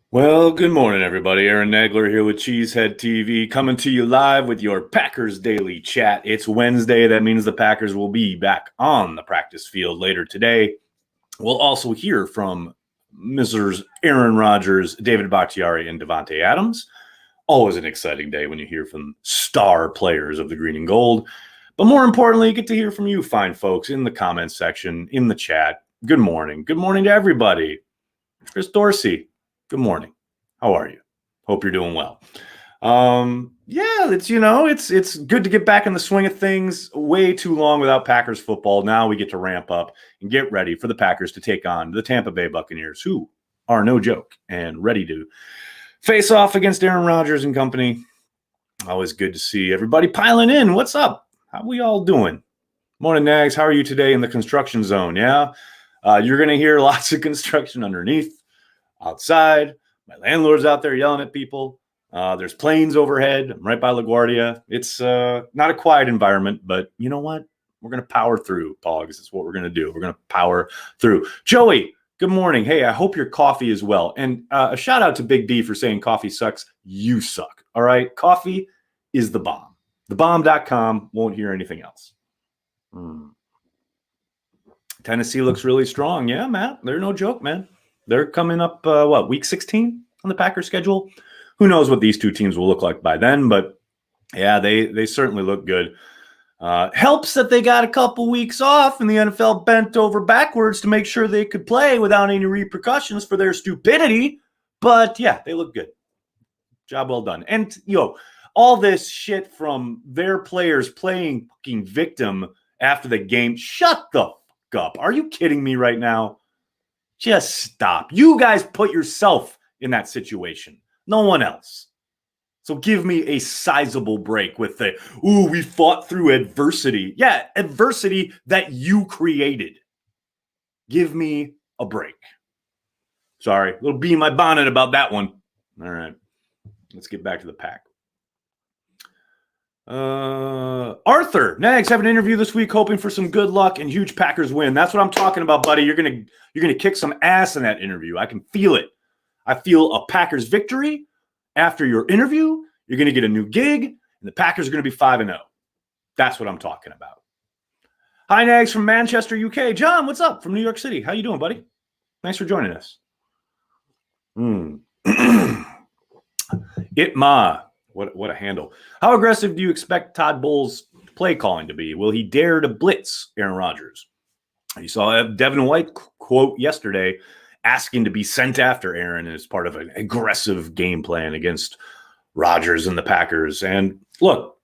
Well, good morning, everybody. Aaron Nagler here with Cheesehead TV, coming to you live with your Packers Daily Chat. It's Wednesday. That means the Packers will be back on the practice field later today. We'll also hear from Mrs. Aaron Rodgers, David Bakhtiari, and Devontae Adams. Always an exciting day when you hear from star players of the green and gold. But more importantly, you get to hear from you fine folks in the comments section, in the chat. Good morning. Good morning to everybody. Chris Dorsey, good morning. How are you? Hope you're doing well. Yeah, it's good to get back in the swing of things. Way too long without Packers football. Now we get to ramp up and get ready for the Packers to take on the Tampa Bay Buccaneers, who are no joke and ready to face off against Aaron Rodgers and company. Always good to see everybody piling in. What's up? How we all doing? Morning, Nags. How are you today in the construction zone? Yeah, you're going to hear lots of construction underneath, outside. My landlord's out there yelling at people. There's planes overhead. I'm right by LaGuardia. It's not a quiet environment, but you know what? We're going to power through, Pogs. That's what we're going to do. We're going to power through. Joey, good morning. Hey, I hope your coffee is well. And a shout out to Big D for saying coffee sucks. You suck. All right? Coffee is the bomb. Thebomb.com. Won't hear anything else. Tennessee looks really strong. Yeah, Matt. They're no joke, man. They're coming up, week 16 on the Packers schedule? Who knows what these two teams will look like by then, but yeah, they certainly look good. Helps that they got a couple weeks off and the NFL bent over backwards to make sure they could play without any repercussions for their stupidity. But yeah, they look good. Job well done. And, all this shit from their players playing fucking victim after the game. Shut the fuck up. Are you kidding me right now? Just stop. You guys put yourself in that situation. No one else. So give me a sizable break with the, we fought through adversity. Yeah, adversity that you created. Give me a break. Sorry, a little bee in my bonnet about that one. All right, let's get back to the pack. Arthur, Nags have an interview this week, hoping for some good luck and huge Packers win. That's what I'm talking about, buddy. You're gonna kick some ass in that interview. I can feel it. I feel a Packers victory after your interview. You're gonna get a new gig, and the Packers are gonna be 5-0. That's what I'm talking about. Hi, Nags from Manchester, UK. John, what's up from New York City? How you doing, buddy? Thanks for joining us. Itma. What a handle. How aggressive do you expect Todd Bowles' play calling to be? Will he dare to blitz Aaron Rodgers? You saw Devin White quote yesterday asking to be sent after Aaron as part of an aggressive game plan against Rodgers and the Packers. And look,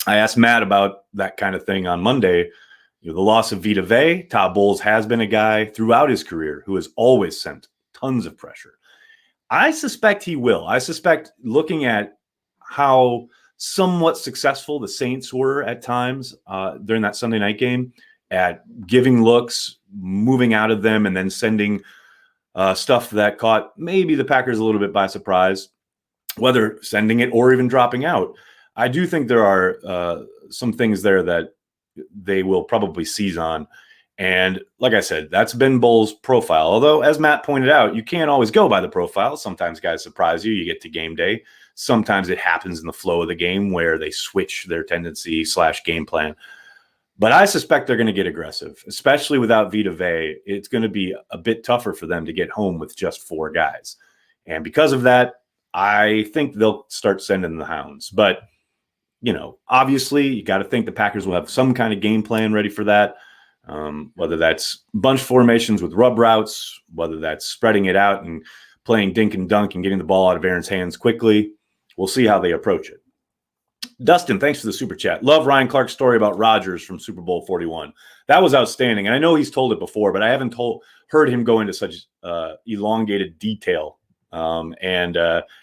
I asked Matt about that kind of thing on Monday. The loss of Vita Vea, Todd Bowles has been a guy throughout his career who has always sent tons of pressure. I suspect he will. I suspect, looking at how somewhat successful the Saints were at times during that Sunday night game at giving looks, moving out of them, and then sending stuff that caught maybe the Packers a little bit by surprise, whether sending it or even dropping out. I do think there are some things there that they will probably seize on. And like I said, that's been Bowles' profile. Although, as Matt pointed out, you can't always go by the profile. Sometimes guys surprise you. You get to game day. Sometimes it happens in the flow of the game where they switch their tendency / game plan. But I suspect they're going to get aggressive, especially without Vita Vea. It's going to be a bit tougher for them to get home with just 4 guys. And because of that, I think they'll start sending the hounds. But, obviously, you got to think the Packers will have some kind of game plan ready for that. Whether that's bunch formations with rub routes, whether that's spreading it out and playing dink and dunk and getting the ball out of Aaron's hands quickly. We'll see how they approach it. Dustin, thanks for the super chat. Love Ryan Clark's story about Rodgers from Super Bowl 41. That was outstanding. And I know he's told it before, but I haven't heard him go into such elongated detail. And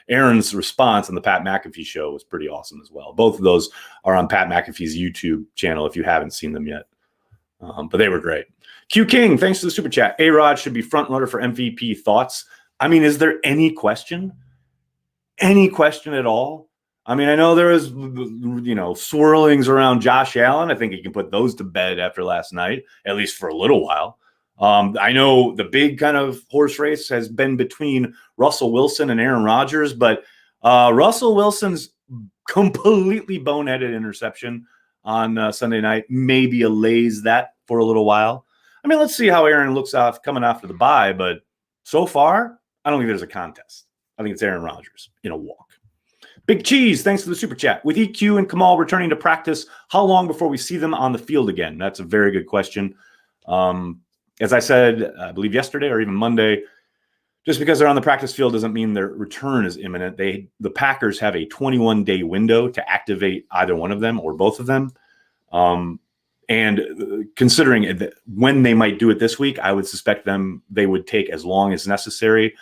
Aaron's response on the Pat McAfee show was pretty awesome as well. Both of those are on Pat McAfee's YouTube channel if you haven't seen them yet. But they were great. Q King, thanks for the super chat. A-Rod should be front runner for MVP. Thoughts? I mean, is there any question? Any question at all? I mean, I know there is, swirlings around Josh Allen. I think he can put those to bed after last night, at least for a little while. I know the big kind of horse race has been between Russell Wilson and Aaron Rodgers, but Russell Wilson's completely boneheaded interception on Sunday night maybe allays that for a little while. I mean, let's see how Aaron looks off coming after the bye, but so far, I don't think there's a contest. I think it's Aaron Rodgers in a walk. Big Cheese, thanks for the super chat. With EQ and Kamal returning to practice, how long before we see them on the field again? That's a very good question. As I said, I believe yesterday or even Monday, just because they're on the practice field doesn't mean their return is imminent. The Packers have a 21-day window to activate either one of them or both of them. And considering when they might do it this week, I would suspect they would take as long as necessary.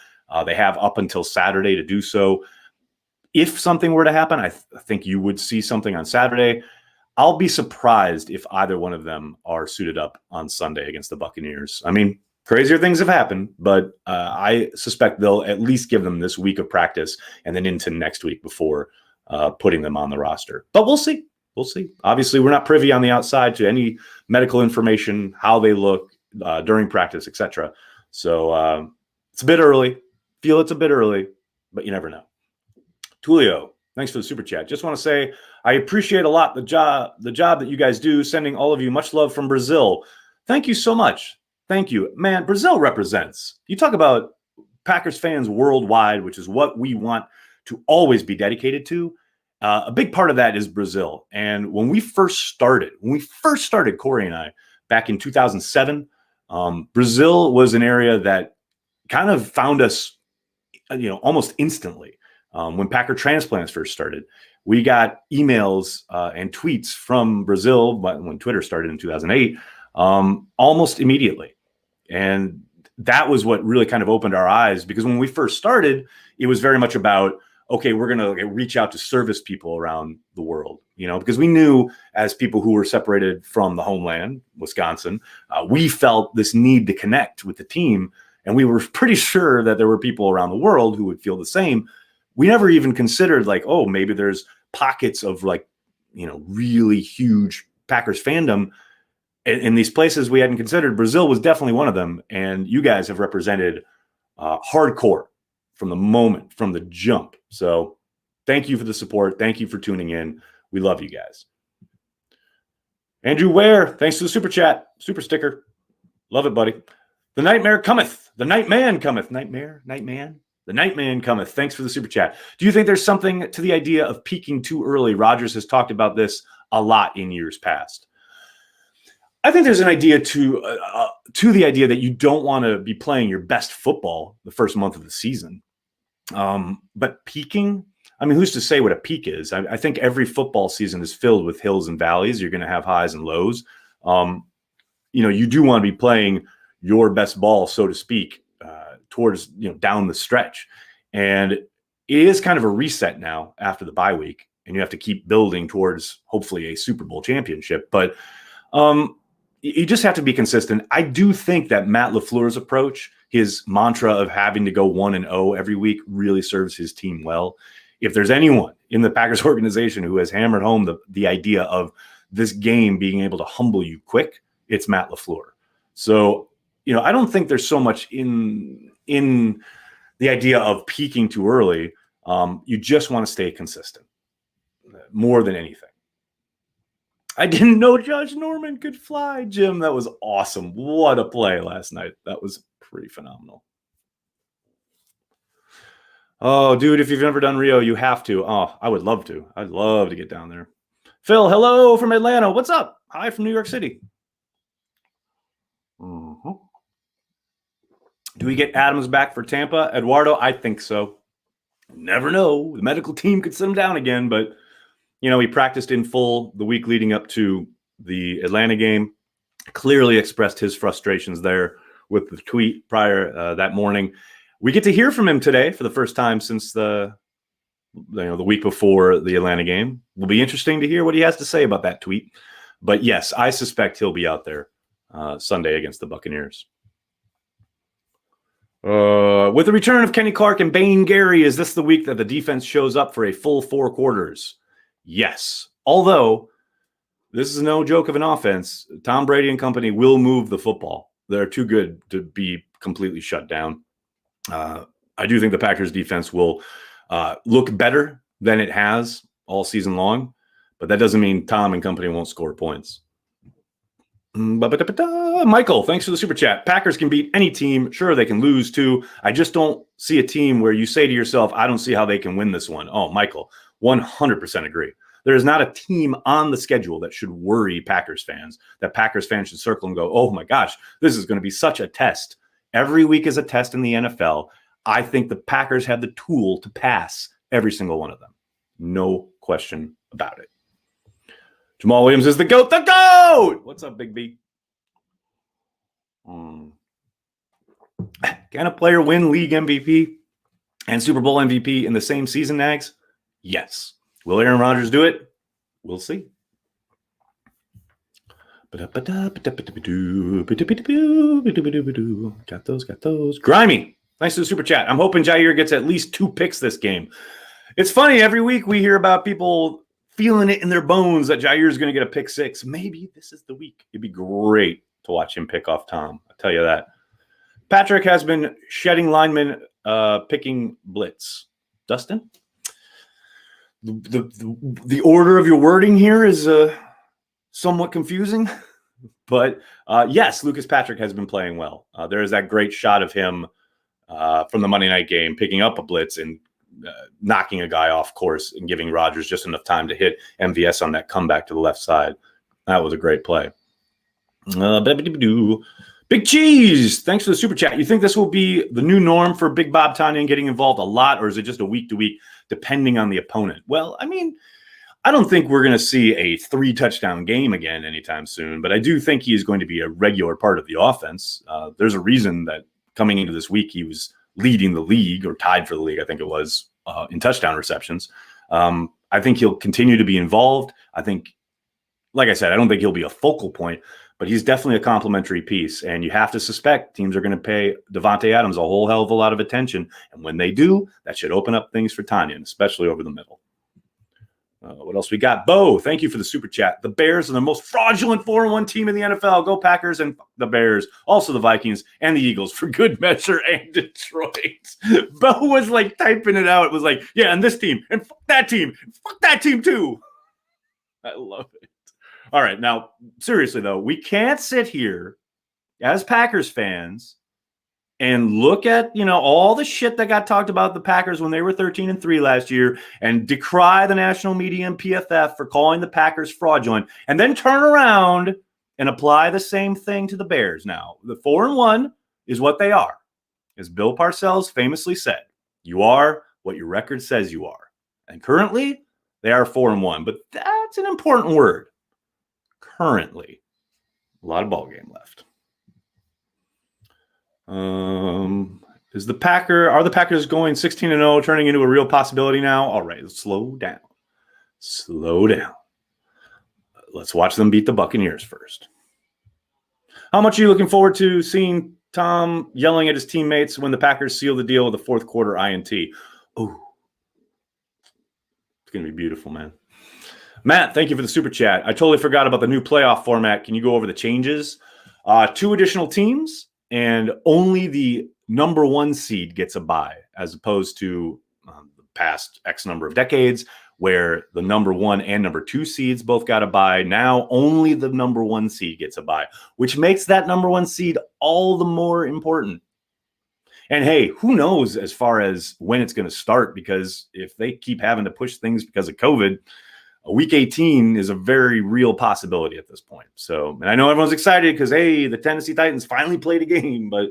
They have up until Saturday to do so. If something were to happen, I think you would see something on Saturday. I'll be surprised if either one of them are suited up on Sunday against the Buccaneers. I mean, crazier things have happened, but I suspect they'll at least give them this week of practice and then into next week before putting them on the roster. But we'll see. We'll see. Obviously, we're not privy on the outside to any medical information, how they look during practice, etc. So it's a bit early. Feel it's a bit early, but you never know. Tulio, thanks for the super chat. Just want to say I appreciate a lot the job that you guys do. Sending all of you much love from Brazil. Thank you so much. Thank you. Man, Brazil represents. You talk about Packers fans worldwide, which is what we want to always be dedicated to. A big part of that is Brazil. And when we first started, Corey and I, back in 2007, Brazil was an area that kind of found us, almost instantly. When Packer Transplants first started, we got emails and tweets from Brazil, but when Twitter started in 2008, almost immediately. And that was what really kind of opened our eyes, because when we first started, it was very much about, okay, we're going to reach out to service people around the world, because we knew as people who were separated from the homeland, Wisconsin, we felt this need to connect with the team. And we were pretty sure that there were people around the world who would feel the same. We never even considered maybe there's pockets of really huge Packers fandom in these places we hadn't considered. Brazil was definitely one of them. And you guys have represented hardcore from the jump. So thank you for the support. Thank you for tuning in. We love you guys. Andrew Ware, thanks for the super chat, super sticker. Love it, buddy. The nightmare cometh. The nightman cometh. Nightman. The nightman cometh. Thanks for the super chat. Do you think there's something to the idea of peaking too early? Rodgers has talked about this a lot in years past. I think there's an idea to the idea that you don't want to be playing your best football the first month of the season. But peaking, I mean, who's to say what a peak is? I think every football season is filled with hills and valleys. You're going to have highs and lows. You do want to be playing your best ball, so to speak, towards, down the stretch. And it is kind of a reset now after the bye week, and you have to keep building towards hopefully a Super Bowl championship. But you just have to be consistent. I do think that Matt LaFleur's approach, his mantra of having to go 1-0 every week, really serves his team well. If there's anyone in the Packers organization who has hammered home the idea of this game being able to humble you quick, it's Matt LaFleur. So, I don't think there's so much in the idea of peaking too early. You just want to stay consistent more than anything. I didn't know Josh Norman could fly, Jim. That was awesome. What a play last night. That was pretty phenomenal. Oh, dude, if you've never done Rio, you have to. Oh, I would love to. I'd love to get down there. Phil, hello from Atlanta. What's up? Hi from New York City. Mm-hmm. Do we get Adams back for Tampa? Eduardo, I think so. Never know. The medical team could sit him down again, but he practiced in full the week leading up to the Atlanta game. Clearly expressed his frustrations there with the tweet prior that morning. We get to hear from him today for the first time since the week before the Atlanta game. Will be interesting to hear what he has to say about that tweet. But yes, I suspect he'll be out there Sunday against the Buccaneers. With the return of Kenny Clark and Bane Gary, is this the week that the defense shows up for a full 4 quarters? Yes. Although this is no joke of an offense, Tom Brady and company will move the football. They're too good to be completely shut down. I do think the Packers defense will look better than it has all season long, but that doesn't mean Tom and company won't score points. Michael, thanks for the super chat. Packers can beat any team. Sure, they can lose too. I just don't see a team where you say to yourself, I don't see how they can win this one. Oh, Michael, 100% agree. There is not a team on the schedule that should worry Packers fans, that Packers fans should circle and go, oh my gosh, this is going to be such a test. Every week is a test in the NFL. I think the Packers have the tool to pass every single one of them. No question about it. Jamal Williams is the GOAT, the GOAT! What's up, Big B? Can a player win league MVP and Super Bowl MVP in the same season, Nags? Yes. Will Aaron Rodgers do it? We'll see. Got those. Grimy, thanks to the super chat. I'm hoping Jair gets at least 2 picks this game. It's funny, every week we hear about people feeling it in their bones that Jair is going to get a pick 6. Maybe this is the week. It'd be great to watch him pick off Tom. I'll tell you that. Patrick has been shedding linemen, picking blitz. Dustin? The order of your wording here is somewhat confusing. But yes, Lucas Patrick has been playing well. There is that great shot of him from the Monday night game picking up a blitz and knocking a guy off course and giving Rodgers just enough time to hit MVS on that comeback to the left side. That was a great play. Big Cheese, thanks for the super chat. You think this will be the new norm for Big Bob Tonyan getting involved a lot, or is it just a week-to-week depending on the opponent? Well, I mean, I don't think we're going to see a 3-touchdown game again anytime soon, but I do think he is going to be a regular part of the offense. There's a reason that coming into this week he was leading the league, or tied for the league, I think it was, in touchdown receptions. I think he'll continue to be involved. I think, like I said, I don't think he'll be a focal point, but he's definitely a complimentary piece. And you have to suspect teams are going to pay Devontae Adams a whole hell of a lot of attention. And when they do, that should open up things for Tonyan, especially over the middle. What else we got? Bo, thank you for the super chat. The Bears are the most fraudulent 4-1 team in the NFL. Go Packers and the Bears. Also the Vikings and the Eagles for good measure, and Detroit. Bo was like typing it out. It was like, yeah, and this team, and fuck that team. Fuck that team too. I love it. All right, now, seriously, though, we can't sit here as Packers fans and look at, all the shit that got talked about the Packers when they were 13-3 last year and decry the national media and PFF for calling the Packers fraudulent, and then turn around and apply the same thing to the Bears now. The 4-1 is what they are. As Bill Parcells famously said, you are what your record says you are. And currently, they are 4-1, but that's an important word. Currently, a lot of ball game left. Are the Packers going 16-0, turning into a real possibility now? All right, slow down. Let's watch them beat the Buccaneers first. How much are you looking forward to seeing Tom yelling at his teammates when the Packers seal the deal with a fourth quarter INT? Oh, it's going to be beautiful, man. Matt, thank you for the super chat. I totally forgot about the new playoff format. Can you go over the changes? 2 additional teams, and only the number 1 seed gets a bye, as opposed to the past X number of decades where the number 1 and number 2 seeds both got a bye. Now only the number 1 seed gets a bye, which makes that number 1 seed all the more important. And hey, who knows as far as when it's going to start, because if they keep having to push things because of COVID, a week 18 is a very real possibility at this point. So, and I know everyone's excited because, hey, the Tennessee Titans finally played a game, but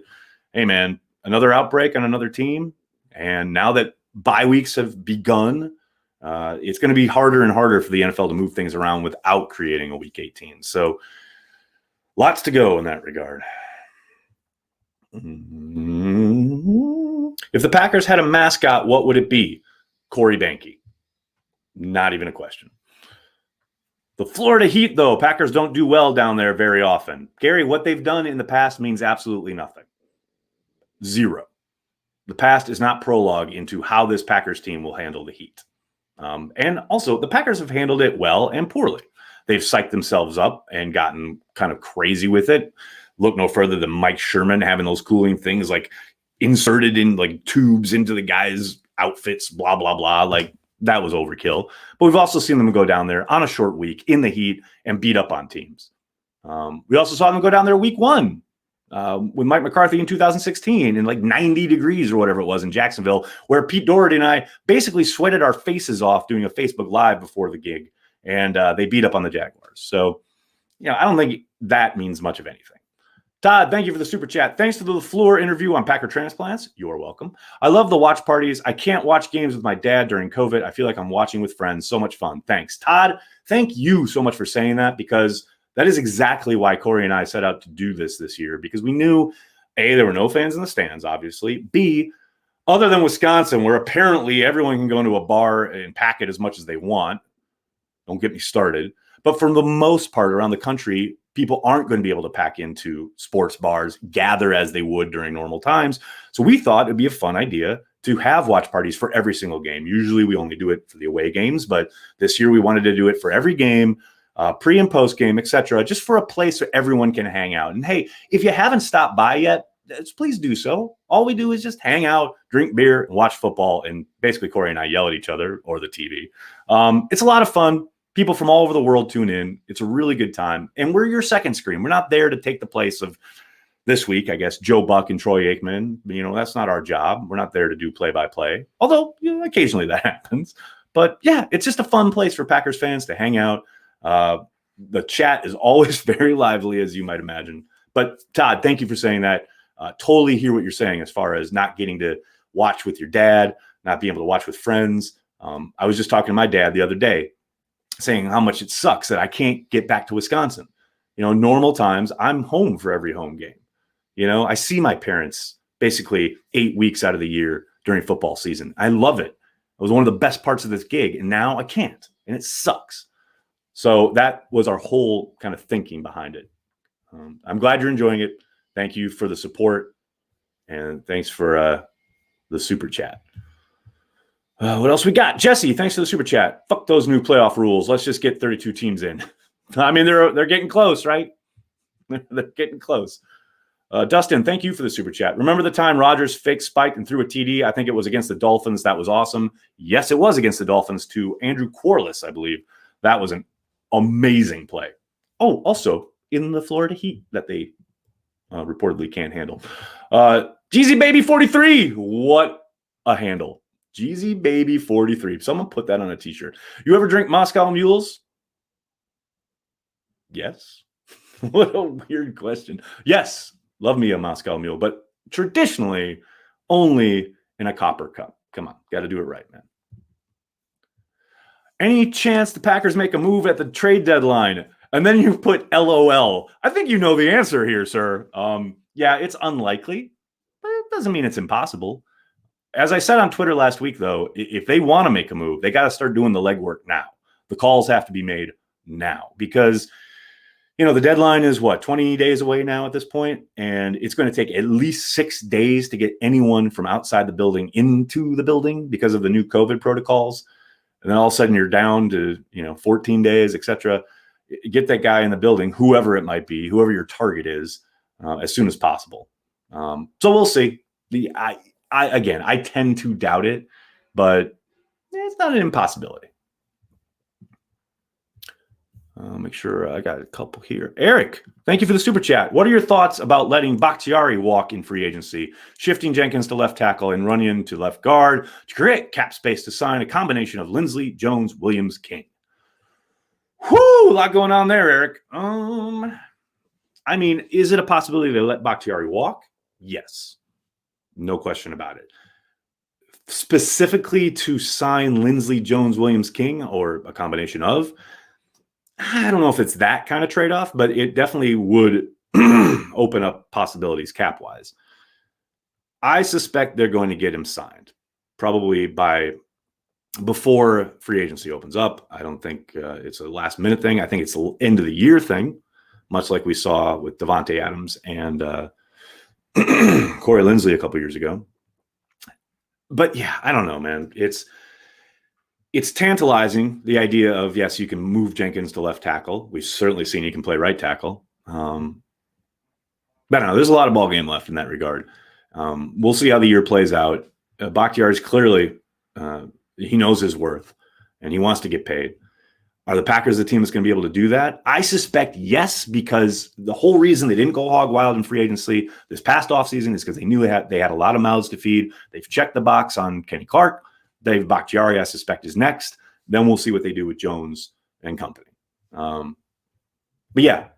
hey, man, another outbreak on another team. And now that bye weeks have begun, it's going to be harder and harder for the NFL to move things around without creating a week 18. So lots to go in that regard. If the Packers had a mascot, what would it be? Corey Banke. Not even a question. The Florida Heat, though, Packers don't do well down there very often. Gary, what they've done in the past means absolutely nothing. 0. The past is not prologue into how this Packers team will handle the Heat. And also, the Packers have handled it well and poorly. They've psyched themselves up and gotten kind of crazy with it. look no further than Mike Sherman having those cooling things like inserted in like tubes into the guys' outfits, blah, blah, blah. Like that was overkill. But we've also seen them go down there on a short week in the heat and beat up on teams. We also saw them go down there week one with Mike McCarthy in 2016 in like 90 degrees or whatever it was in Jacksonville, where Pete Doherty and I basically sweated our faces off doing a Facebook Live before the gig, and they beat up on the Jaguars. So, I don't think that means much of anything. Todd, thank you for the super chat. Thanks for the LaFleur interview on Packer transplants. You're welcome. I love the watch parties. I can't watch games with my dad during COVID. I feel like I'm watching with friends. So much fun. Thanks. Todd, thank you so much for saying that, because that is exactly why Corey and I set out to do this year, because we knew, A, there were no fans in the stands, obviously. B, other than Wisconsin, where apparently everyone can go into a bar and pack it as much as they want. Don't get me started. But for the most part around the country, people aren't going to be able to pack into sports bars, gather as they would during normal times. So we thought it'd be a fun idea to have watch parties for every single game. Usually we only do it for the away games, but this year we wanted to do it for every game, pre and post game, etc., just for a place where everyone can hang out. And hey, if you haven't stopped by yet, please do so. All we do is just hang out, drink beer, and watch football. And basically Corey and I yell at each other or the TV. It's a lot of fun. People from all over the world tune in. It's a really good time. And we're your second screen. We're not there to take the place of this week, I guess, Joe Buck and Troy Aikman. That's not our job. We're not there to do play-by-play, although occasionally that happens. But yeah, it's just a fun place for Packers fans to hang out. The chat is always very lively, as you might imagine. But Todd, thank you for saying that. Totally hear what you're saying as far as not getting to watch with your dad, not being able to watch with friends. I was just talking to my dad the other day, saying how much it sucks that I can't get back to Wisconsin. Normal times, I'm home for every home game. I see my parents basically 8 weeks out of the year during football season. I love it. It was one of the best parts of this gig, and now I can't, and it sucks. So that was our whole kind of thinking behind it. I'm glad you're enjoying it. Thank you for the support, and thanks for the super chat. What else we got? Jesse, thanks for the super chat. Fuck those new playoff rules. Let's just get 32 teams in. I mean, they're getting close, right? They're getting close. Dustin, thank you for the super chat. Remember the time Rodgers fake spiked and threw a TD? I think it was against the Dolphins. That was awesome. Yes, it was against the Dolphins to Andrew Corliss, I believe. That was an amazing play. Oh, also in the Florida Heat that they reportedly can't handle. Jeezy Baby 43. What a handle. Jeezy Baby 43. Someone put that on a t-shirt. You ever drink Moscow Mules? Yes. What a weird question. Yes. Love me a Moscow Mule, but traditionally only in a copper cup. Come on. Got to do it right, man. Any chance the Packers make a move at the trade deadline? And then you put LOL. I think you know the answer here, sir. Yeah, it's unlikely, but it doesn't mean it's impossible. As I said on Twitter last week, though, if they want to make a move, they got to start doing the legwork now. The calls have to be made now because, the deadline is 20 days away now at this point, and it's going to take at least 6 days to get anyone from outside the building into the building because of the new COVID protocols. And then all of a sudden you're down to, 14 days, etc. Get that guy in the building, whoever it might be, whoever your target is, as soon as possible. So we'll see. I tend to doubt it, but it's not an impossibility. Make sure I got a couple here. Eric, thank you for the super chat. What are your thoughts about letting Bakhtiari walk in free agency, shifting Jenkins to left tackle and Runyon to left guard to create cap space to sign a combination of Lindsley, Jones, Williams, King? Whoo, a lot going on there, Eric. Is it a possibility to let Bakhtiari walk? Yes. No question about it. Specifically to sign Lindsley, Jones, Williams, King, or a combination of, I don't know if it's that kind of trade-off, but it definitely would open up possibilities cap-wise. I suspect they're going to get him signed, probably before free agency opens up. I don't think it's a last-minute thing. I think it's an end-of-the-year thing, much like we saw with Devontae Adams and Corey Linsley a couple years ago. But yeah, I don't know, man. It's tantalizing, the idea of, yes, you can move Jenkins to left tackle. We've certainly seen he can play right tackle. But I don't know. There's a lot of ball game left in that regard. We'll see how the year plays out. Bakhtiari's clearly, he knows his worth, and he wants to get paid. Are the Packers the team that's going to be able to do that? I suspect yes, because the whole reason they didn't go hog wild in free agency this past offseason is because they knew they had a lot of mouths to feed. They've checked the box on Kenny Clark. Dave Bakhtiari, I suspect, is next. Then we'll see what they do with Jones and company. But yeah,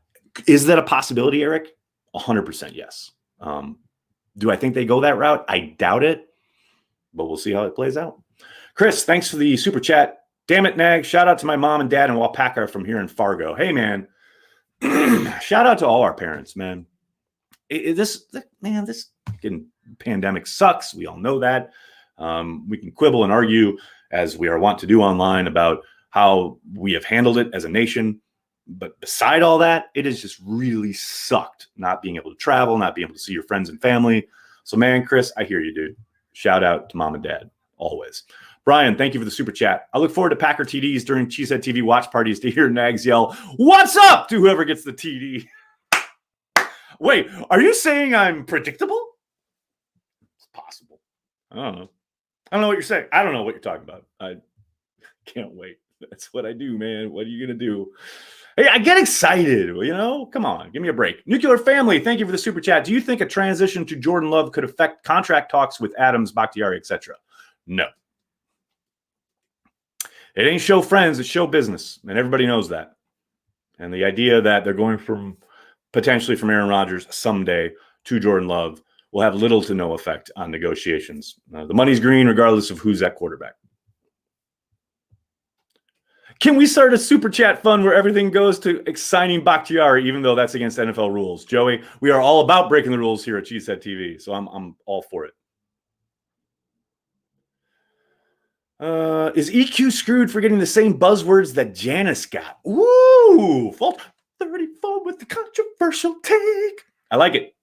is that a possibility, Eric? 100% yes. Do I think they go that route? I doubt it, but we'll see how it plays out. Chris, thanks for the super chat. Damn it, Nag. Shout out to my mom and dad in Wapaka from here in Fargo. Hey, man. Shout out to all our parents, man. This fucking pandemic sucks. We all know that. We can quibble and argue, as we are wont to do online, about how we have handled it as a nation. But beside all that, it has just really sucked not being able to travel, not being able to see your friends and family. So, man, Chris, I hear you, dude. Shout out to mom and dad, always. Brian, thank you for the super chat. I look forward to Packer TDs during Cheesehead TV watch parties to hear Nags yell, "What's up?" to whoever gets the TD. Wait, are you saying I'm predictable? It's possible. I don't know. I don't know what you're saying. I don't know what you're talking about. I can't wait. That's what I do, man. What are you going to do? Hey, I get excited. You know, come on. Give me a break. Nuclear Family, thank you for the super chat. Do you think a transition to Jordan Love could affect contract talks with Adams, Bakhtiari, etc.? No. It ain't show friends, it's show business, and everybody knows that. And the idea that they're going potentially from Aaron Rodgers someday to Jordan Love will have little to no effect on negotiations. The money's green regardless of who's at quarterback. Can we start a super chat fund where everything goes to signing Bakhtiari, even though that's against NFL rules? Joey, we are all about breaking the rules here at Cheesehead TV, so I'm all for it. Is EQ screwed for getting the same buzzwords that Janice got? Ooh, fault 34 with the controversial take. I like it.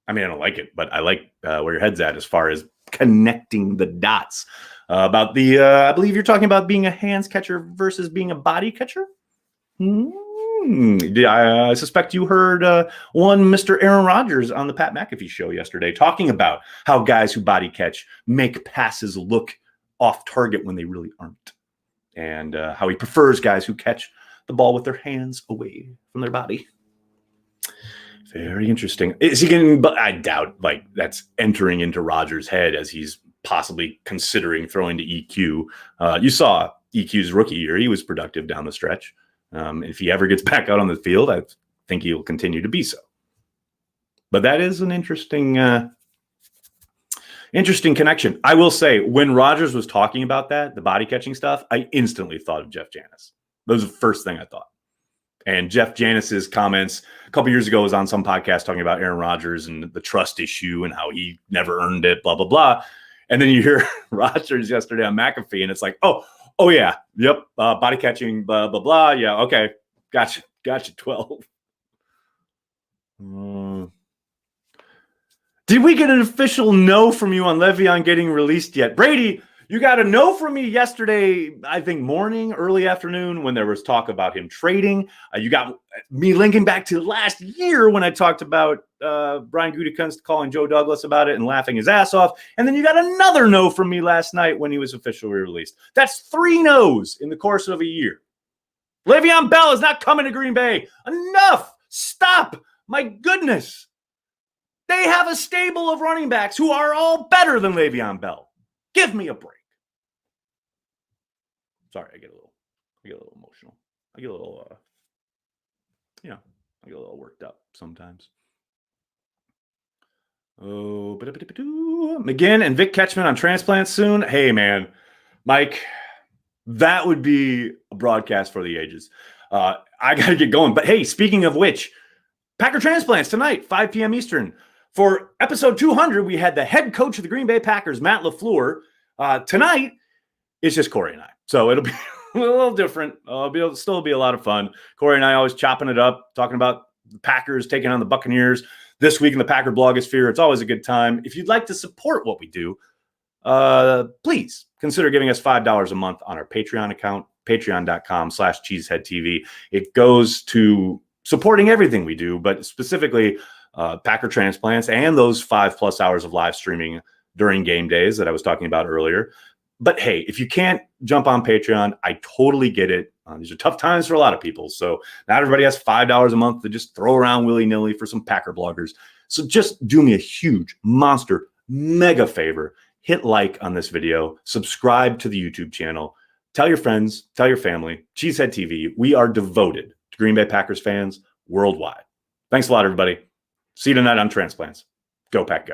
I mean, I don't like it, but I like where your head's at as far as connecting the dots about the, I believe you're talking about being a hands catcher versus being a body catcher. I suspect you heard one Mr. Aaron Rodgers on the Pat McAfee show yesterday talking about how guys who body catch make passes look off target when they really aren't, and how he prefers guys who catch the ball with their hands away from their body. Very interesting. Is he getting? But I doubt that's entering into Rodgers' head as he's possibly considering throwing to EQ. You saw EQ's rookie year; he was productive down the stretch. If he ever gets back out on the field, I think he'll continue to be so. But that is an interesting connection. I will say, when Rodgers was talking about that, the body catching stuff, I instantly thought of Jeff Janis. That was the first thing I thought. And Jeff Janis's comments a couple years ago was on some podcast talking about Aaron Rodgers and the trust issue and how he never earned it, blah, blah, blah. And then you hear Rodgers yesterday on McAfee, and it's like, oh yeah, yep, body catching, blah, blah, blah. Yeah, okay, gotcha, 12. Did we get an official no from you on Le'Veon getting released yet? Brady, you got a no from me yesterday, I think morning, early afternoon, when there was talk about him trading. You got me linking back to last year when I talked about Brian Gutekunst calling Joe Douglas about it and laughing his ass off. And then you got another no from me last night when he was officially released. That's 3 no's in the course of a year. Le'Veon Bell is not coming to Green Bay. Enough. Stop. My goodness. They have a stable of running backs who are all better than Le'Veon Bell. Give me a break. Sorry, I get a little emotional. I get a little, I get a little worked up sometimes. Oh, McGinn and Vic Ketchman on transplant soon. Hey, man, Mike, that would be a broadcast for the ages. I got to get going. But hey, speaking of which, Packer transplants tonight, 5 p.m. Eastern. For episode 200, we had the head coach of the Green Bay Packers, Matt LaFleur. Tonight, it's just Corey and I. So it'll be a little different. It'll still be a lot of fun. Corey and I always chopping it up, talking about the Packers taking on the Buccaneers this week in the Packer blogosphere. It's always a good time. If you'd like to support what we do, please consider giving us $5 a month on our Patreon account, patreon.com/cheeseheadtv. It goes to supporting everything we do, but specifically Packer transplants and those 5+ hours of live streaming during game days that I was talking about earlier. But hey, if you can't jump on Patreon, I totally get it. These are tough times for a lot of people. So not everybody has $5 a month to just throw around willy-nilly for some Packer bloggers. So just do me a huge, monster, mega favor. Hit like on this video. Subscribe to the YouTube channel. Tell your friends. Tell your family. Cheesehead TV. We are devoted to Green Bay Packers fans worldwide. Thanks a lot, everybody. See you tonight on Transplants. Go Pack Go.